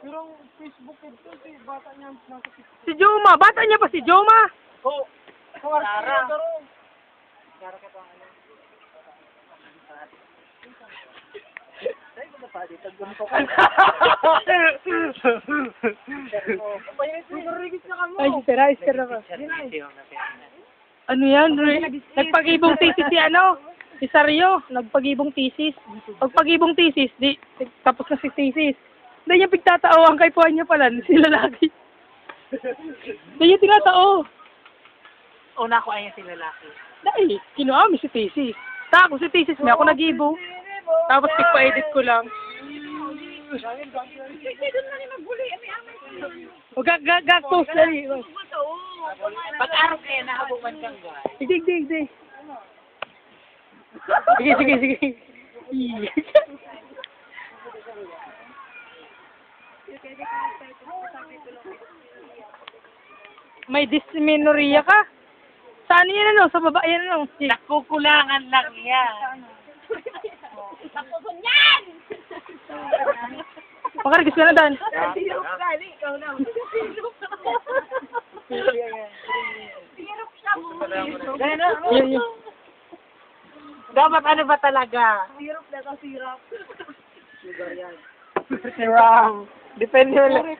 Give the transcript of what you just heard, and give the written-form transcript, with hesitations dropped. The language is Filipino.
Pero ang Facebook ito, si bata niya nasa Si Joma, bata niya pa si Joma. Oo. Sara. Sara ka pa ano. Ay, ano pa dito? Gunto ka. Ay, Esther na ba? Ano yan? Nagpag-ibong thesis si ano? Si Sario, nagpag-ibong thesis. Pagpag-ibong thesis, tapos na si thesis. Hindi niya pigtatao, kay puwan niya pala, sila lagi. Hindi niya tinatao. Una ko ayan si lalaki. Dahil, kinuha mo si thesis. Ako si thesis, may ako nag-ibong. Tapos pigpa-edit ko lang. O gag-post na rin. Pag-araw kayo, nahabukan kang guys. Sige. Sige. May dysmenorrhea ka? Saan yan ano? Sa baba yan ano? Nakukulangan lang yan. Nakukunyan! Pakaragis ka na, Dan. Sirop gali, ikaw na. Sirop siya mo. Yun. Dapat ano ba talaga? Sirop na to, sirop. Sirang. Depende ulit.